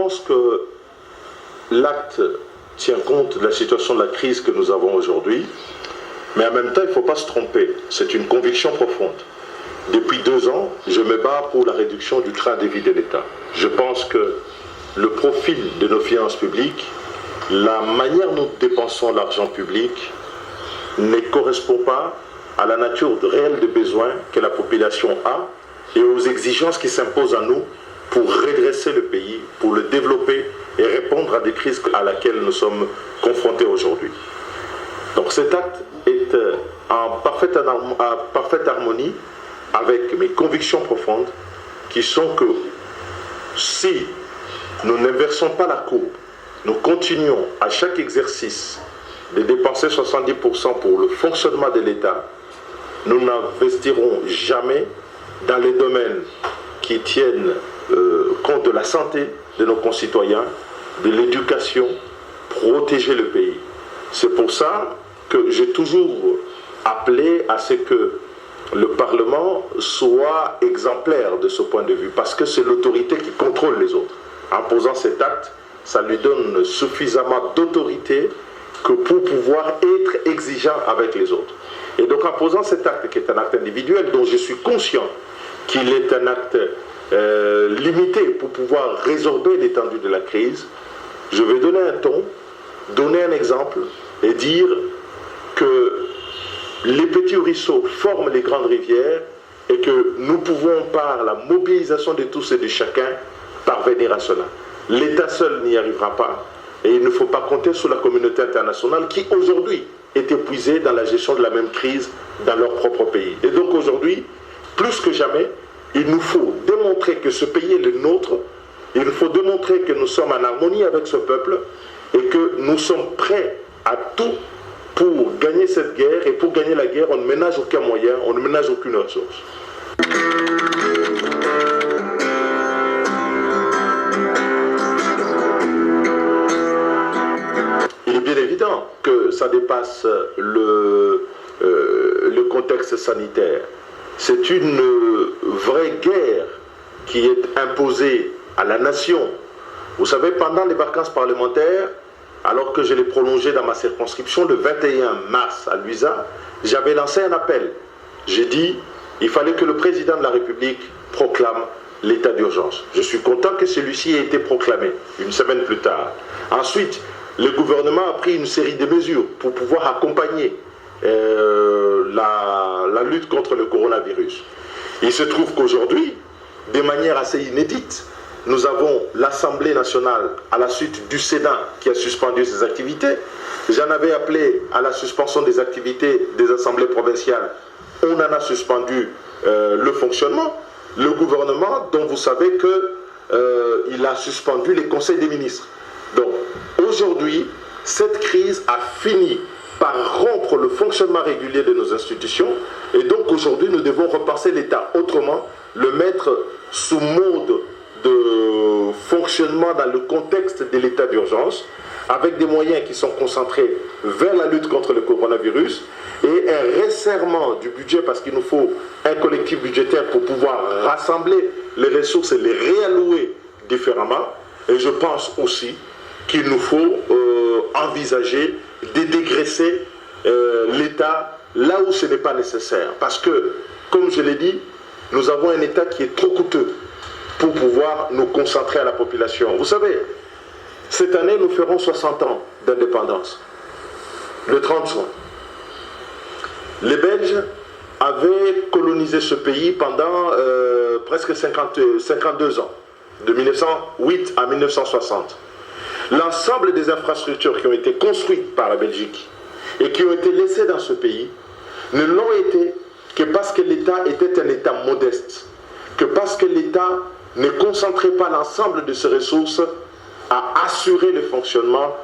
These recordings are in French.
pense que l'acte tient compte de la situation de la crise que nous avons aujourd'hui, mais en même temps, il ne faut pas se tromper. C'est une conviction profonde. Depuis 2 ans, je me bats pour la réduction du train de vie de l'État. Je pense que le profil de nos finances publiques, la manière dont nous dépensons l'argent public ne correspond pas à la nature réelle des besoins que la population a et aux exigences qui s'imposent à nous pour redresser le pays, pour le développer et répondre à des crises à laquelle nous sommes confrontés aujourd'hui. Donc cet acte est en parfaite harmonie avec mes convictions profondes qui sont que si nous n'inversons pas la courbe, nous continuons à chaque exercice de dépenser 70% pour le fonctionnement de l'État, nous n'investirons jamais dans les domaines qui tiennent compte de la santé de nos concitoyens, de l'éducation, protéger le pays. C'est pour ça que j'ai toujours appelé à ce que le Parlement soit exemplaire de ce point de vue, parce que c'est l'autorité qui contrôle les autres. En posant cet acte, ça lui donne suffisamment d'autorité que pour pouvoir être exigeant avec les autres. Et donc en posant cet acte qui est un acte individuel, dont je suis conscient qu'il est un acte limité pour pouvoir résorber l'étendue de la crise, je vais donner un ton, donner un exemple et dire que les petits ruisseaux forment les grandes rivières et que nous pouvons, par la mobilisation de tous et de chacun, parvenir à cela. L'État seul n'y arrivera pas et il ne faut pas compter sur la communauté internationale qui aujourd'hui est épuisée dans la gestion de la même crise dans leur propre pays. Et donc aujourd'hui, plus que jamais, il nous faut démontrer que ce pays est le nôtre, il nous faut démontrer que nous sommes en harmonie avec ce peuple et que nous sommes prêts à tout pour gagner cette guerre. Et pour gagner la guerre, on ne ménage aucun moyen, on ne ménage aucune ressource. Il est bien évident que ça dépasse le contexte sanitaire. C'est une vraie guerre qui est imposée à la nation. Vous savez, pendant les vacances parlementaires, alors que je l'ai prolongé dans ma circonscription, le 21 mars à Luisa, j'avais lancé un appel. J'ai dit, il fallait que le président de la République proclame l'état d'urgence. Je suis content que celui-ci ait été proclamé une semaine plus tard. Ensuite, le gouvernement a pris une série de mesures pour pouvoir accompagner la lutte contre le coronavirus. Il se trouve qu'aujourd'hui, de manière assez inédite, nous avons l'Assemblée nationale, à la suite du Sénat qui a suspendu ses activités. J'en avais appelé à la suspension des activités des assemblées provinciales. On en a suspendu le fonctionnement. Le gouvernement, dont vous savez qu'il a suspendu les conseils des ministres. Donc, aujourd'hui, cette crise a fini par rompre le fonctionnement régulier de nos institutions. Et donc, aujourd'hui, nous devons repenser l'État autrement, le mettre sous mode de fonctionnement dans le contexte de l'état d'urgence, avec des moyens qui sont concentrés vers la lutte contre le coronavirus et un resserrement du budget, parce qu'il nous faut un collectif budgétaire pour pouvoir rassembler les ressources et les réallouer différemment. Et je pense aussi qu'il nous faut envisager de dégraisser l'État là où ce n'est pas nécessaire. Parce que, comme je l'ai dit, nous avons un État qui est trop coûteux pour pouvoir nous concentrer à la population. Vous savez, cette année, nous ferons 60 ans d'indépendance, le 30 juin. Les Belges avaient colonisé ce pays pendant presque 52 ans, de 1908 à 1960. L'ensemble des infrastructures qui ont été construites par la Belgique et qui ont été laissées dans ce pays ne l'ont été que parce que l'État était un État modeste, que parce que l'État ne concentrait pas l'ensemble de ses ressources à assurer le fonctionnement,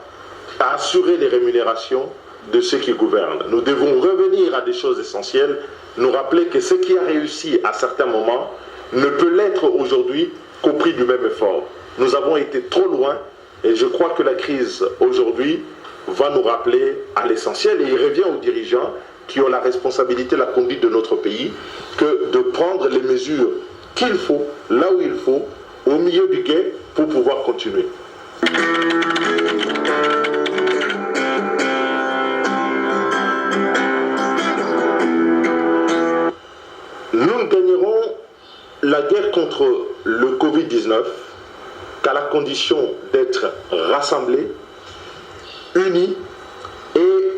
à assurer les rémunérations de ceux qui gouvernent. Nous devons revenir à des choses essentielles, nous rappeler que ce qui a réussi à certains moments ne peut l'être aujourd'hui qu'au prix du même effort. Nous avons été trop loin et je crois que la crise aujourd'hui va nous rappeler à l'essentiel, et il revient aux dirigeants qui ont la responsabilité de la conduite de notre pays que de prendre les mesures qu'il faut, là où il faut, au milieu du gué pour pouvoir continuer. Nous ne gagnerons la guerre contre le Covid-19 qu'à la condition d'être rassemblés, unis et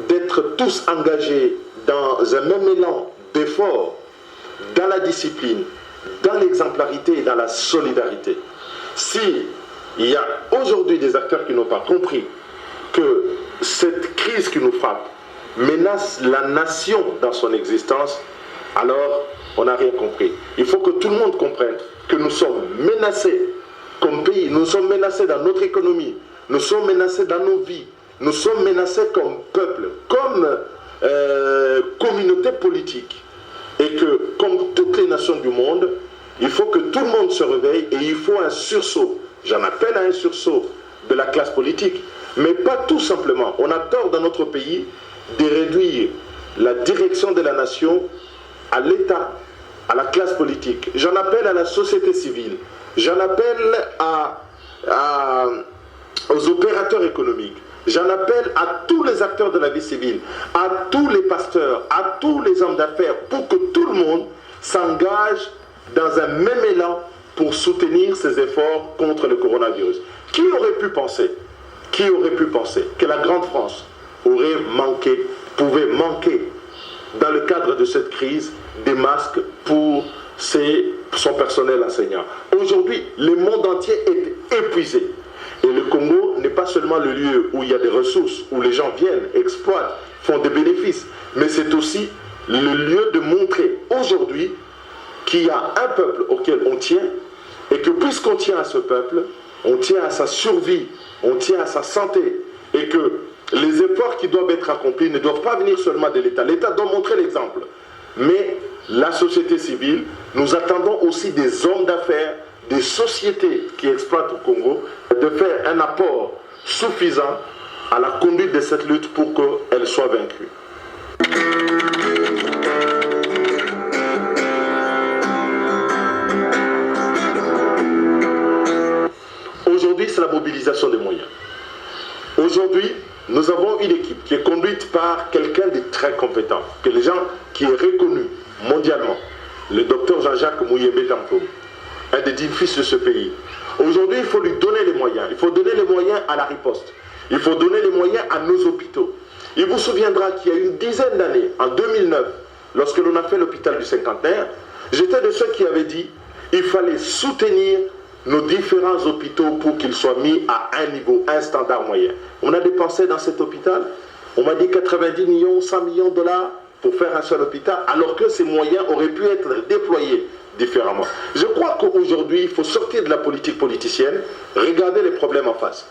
d'être tous engagés dans un même élan d'effort, dans la discipline, dans l'exemplarité et dans la solidarité. Si il y a aujourd'hui des acteurs qui n'ont pas compris que cette crise qui nous frappe menace la nation dans son existence, alors on n'a rien compris. Il faut que tout le monde comprenne que nous sommes menacés comme pays, nous sommes menacés dans notre économie, nous sommes menacés dans nos vies, nous sommes menacés comme peuple, comme communauté politique. Et que, comme toutes les nations du monde, il faut que tout le monde se réveille et il faut un sursaut. J'en appelle à un sursaut de la classe politique, mais pas tout simplement. On a tort dans notre pays de réduire la direction de la nation à l'État, à la classe politique. J'en appelle à la société civile. J'en appelle aux opérateurs économiques. J'en appelle à tous les acteurs de la vie civile, à tous les pasteurs, à tous les hommes d'affaires, pour que tout le monde s'engage dans un même élan pour soutenir ces efforts contre le coronavirus. Qui aurait pu penser que la grande France pouvait manquer, dans le cadre de cette crise, des masques pour son personnel enseignant. Aujourd'hui, le monde entier est épuisé. Et le Congo n'est pas seulement le lieu où il y a des ressources, où les gens viennent, exploitent, font des bénéfices, mais c'est aussi le lieu de montrer aujourd'hui qu'il y a un peuple auquel on tient, et que puisqu'on tient à ce peuple, on tient à sa survie, on tient à sa santé, et que les efforts qui doivent être accomplis ne doivent pas venir seulement de l'État. L'État doit montrer l'exemple. Mais la société civile, nous attendons aussi des hommes d'affaires, des sociétés qui exploitent au Congo, de faire un apport suffisant à la conduite de cette lutte pour qu'elle soit vaincue. Aujourd'hui, c'est la mobilisation des moyens. Aujourd'hui, nous avons une équipe qui est conduite par quelqu'un de très compétent, qui est reconnu mondialement, le docteur Jean-Jacques Muyembe Dampo, un des 10 fils de ce pays. Aujourd'hui, il faut lui donner les moyens. Il faut donner les moyens à la riposte. Il faut donner les moyens à nos hôpitaux. Il vous souviendra qu'il y a une dizaine d'années, en 2009, lorsque l'on a fait l'hôpital du Cinquantenaire, j'étais de ceux qui avaient dit qu'il fallait soutenir nos différents hôpitaux pour qu'ils soient mis à un niveau, un standard moyen. On a dépensé dans cet hôpital, on m'a dit 90 millions, 100 millions de dollars pour faire un seul hôpital, alors que ces moyens auraient pu être déployés différemment. Je crois qu'aujourd'hui, il faut sortir de la politique politicienne, regarder les problèmes en face.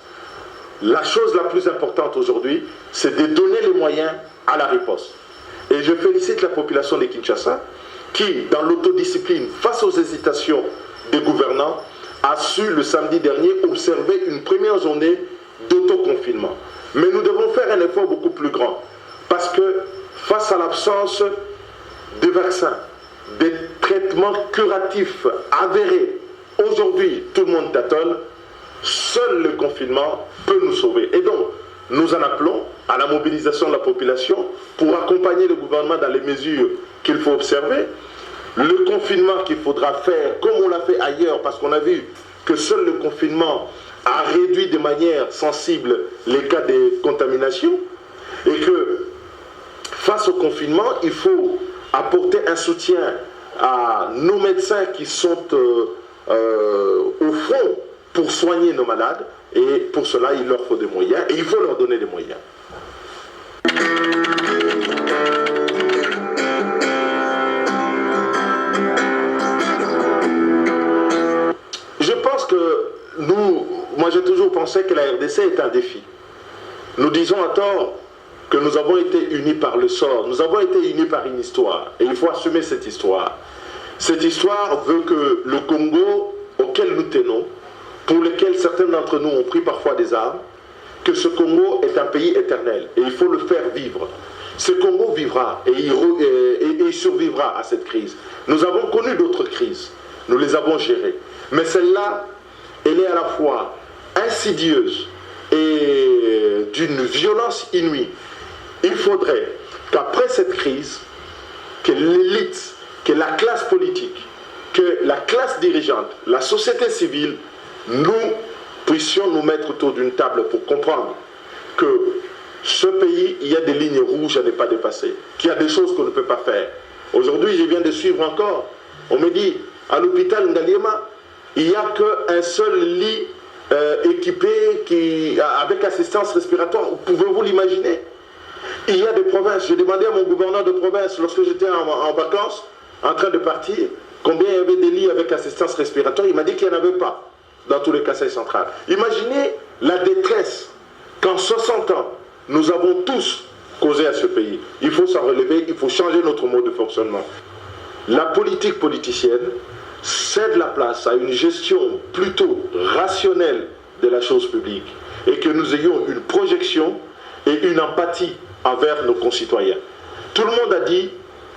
La chose la plus importante aujourd'hui, c'est de donner les moyens à la riposte. Et je félicite la population de Kinshasa, qui, dans l'autodiscipline, face aux hésitations des gouvernants, a su le samedi dernier observer une première journée d'autoconfinement. Mais nous devons faire un effort beaucoup plus grand, parce que face à l'absence de vaccins, des traitements curatifs avérés, aujourd'hui tout le monde tâtonne, seul le confinement peut nous sauver. Et donc, nous en appelons à la mobilisation de la population pour accompagner le gouvernement dans les mesures qu'il faut observer. Le confinement qu'il faudra faire comme on l'a fait ailleurs, parce qu'on a vu que seul le confinement a réduit de manière sensible les cas de contamination, et que face au confinement, il faut apporter un soutien à nos médecins qui sont au front pour soigner nos malades, et pour cela il leur faut des moyens, et il faut leur donner des moyens. Je pense que moi j'ai toujours pensé que la RDC est un défi. Nous disons à tort que nous avons été unis par le sort, nous avons été unis par une histoire, et il faut assumer cette histoire. Cette histoire veut que le Congo auquel nous tenons, pour lequel certains d'entre nous ont pris parfois des armes, que ce Congo est un pays éternel, et il faut le faire vivre. Ce Congo vivra, et il survivra à cette crise. Nous avons connu d'autres crises. nous les avons gérées. Mais celle-là, elle est à la fois insidieuse et d'une violence inouïe. Il faudrait qu'après cette crise, que l'élite, que la classe politique, que la classe dirigeante, la société civile, nous puissions nous mettre autour d'une table pour comprendre que ce pays, il y a des lignes rouges à ne pas dépasser, qu'il y a des choses qu'on ne peut pas faire. Aujourd'hui, je viens de suivre encore, on me dit, à l'hôpital Ngaliema, il n'y a qu'un seul lit équipé avec assistance respiratoire. Pouvez-vous l'imaginer? Il y a des provinces, j'ai demandé à mon gouverneur de province, lorsque j'étais en vacances, en train de partir, combien il y avait des lits avec assistance respiratoire. Il m'a dit qu'il n'y en avait pas dans tous les Kasaï central. Imaginez la détresse qu'en 60 ans, nous avons tous causé à ce pays. Il faut s'en relever, il faut changer notre mode de fonctionnement. La politique politicienne cède la place à une gestion plutôt rationnelle de la chose publique et que nous ayons une projection et une empathie envers nos concitoyens. Tout le monde a dit,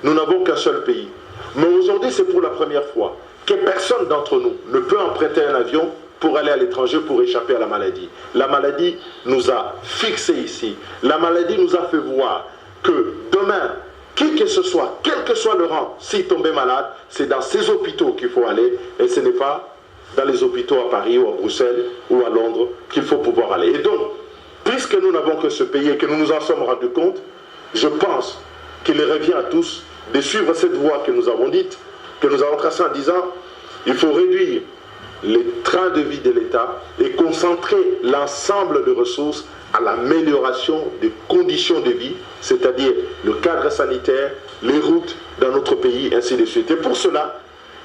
nous n'avons qu'un seul pays. Mais aujourd'hui, c'est pour la première fois que personne d'entre nous ne peut emprunter un avion pour aller à l'étranger pour échapper à la maladie. La maladie nous a fixés ici. La maladie nous a fait voir que demain, qui que ce soit, quel que soit le rang, s'il tombait malade, c'est dans ces hôpitaux qu'il faut aller et ce n'est pas dans les hôpitaux à Paris ou à Bruxelles ou à Londres qu'il faut pouvoir aller. Et donc, puisque nous n'avons que ce pays et que nous nous en sommes rendus compte, je pense qu'il revient à tous de suivre cette voie que nous avons dite, que nous avons tracée en disant il faut réduire les trains de vie de l'État et concentrer l'ensemble des ressources à l'amélioration des conditions de vie, c'est-à-dire le cadre sanitaire, les routes dans notre pays, ainsi de suite. Et pour cela,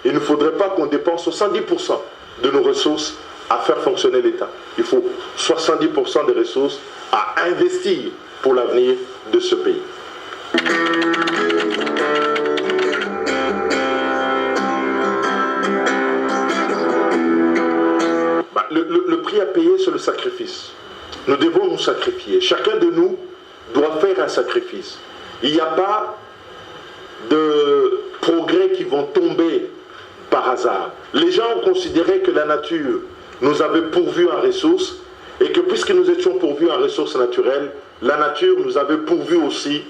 il ne faudrait pas qu'on dépense 70% de nos ressources à faire fonctionner l'État. Il faut 70% des ressources à investir pour l'avenir de ce pays. Le prix à payer, c'est le sacrifice. Nous devons nous sacrifier. Chacun de nous doit faire un sacrifice. Il n'y a pas de progrès qui vont tomber par hasard. Les gens ont considéré que la nature nous avait pourvus en ressources et que puisque nous étions pourvus en ressources naturelles, la nature nous avait pourvus aussi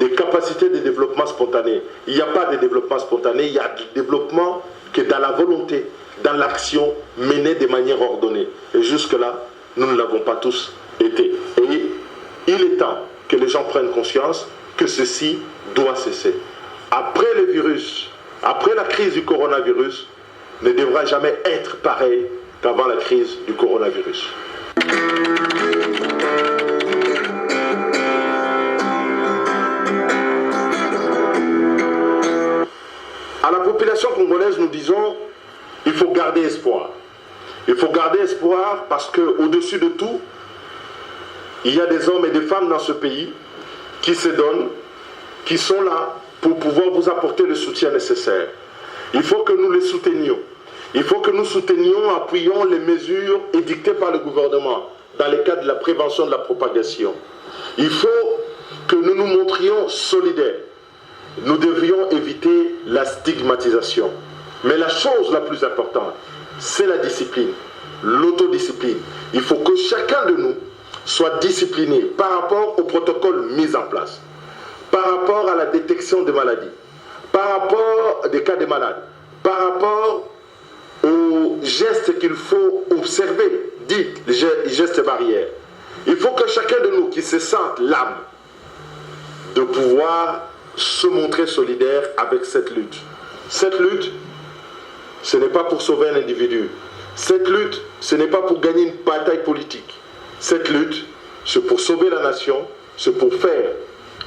des capacités de développement spontané. Il n'y a pas de développement spontané, il y a du développement que dans la volonté, dans l'action menée de manière ordonnée. Et jusque-là, nous ne l'avons pas tous été. Et il est temps que les gens prennent conscience que ceci doit cesser. Après le virus, après la crise du coronavirus, ne devra jamais être pareil qu'avant la crise du coronavirus. À la population congolaise, nous disons, il faut garder espoir. Il faut garder espoir parce qu'au-dessus de tout, il y a des hommes et des femmes dans ce pays qui se donnent, qui sont là pour pouvoir vous apporter le soutien nécessaire. Il faut que nous les soutenions. Il faut que nous soutenions, appuyons les mesures édictées par le gouvernement dans le cadre de la prévention de la propagation. Il faut que nous nous montrions solidaires. Nous devions éviter la stigmatisation. Mais la chose la plus importante, c'est la discipline, l'autodiscipline. Il faut que chacun de nous soit discipliné par rapport aux protocoles mis en place, par rapport à la détection des maladies, par rapport des cas de malades, par rapport aux gestes qu'il faut observer, dit les gestes barrières. Il faut que chacun de nous qui se sente l'âme de pouvoir se montrer solidaire avec cette lutte. Cette lutte, ce n'est pas pour sauver un individu. Cette lutte, ce n'est pas pour gagner une bataille politique. Cette lutte, c'est pour sauver la nation, c'est pour faire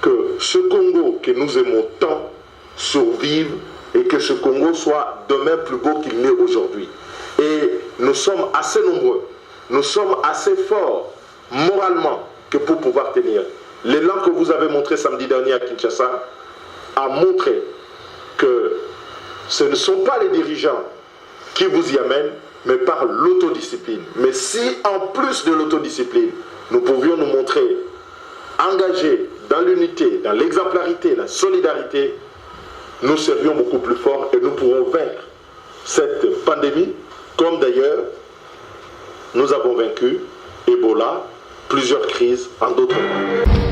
que ce Congo que nous aimons tant survive et que ce Congo soit demain plus beau qu'il n'est aujourd'hui. Et nous sommes assez nombreux, nous sommes assez forts moralement que pour pouvoir tenir. L'élan que vous avez montré samedi dernier à Kinshasa a montré que ce ne sont pas les dirigeants qui vous y amènent, mais par l'autodiscipline. Mais si en plus de l'autodiscipline, nous pouvions nous montrer engagés dans l'unité, dans l'exemplarité, la solidarité, nous serions beaucoup plus forts et nous pourrons vaincre cette pandémie, comme d'ailleurs nous avons vaincu Ebola, plusieurs crises en d'autres mois.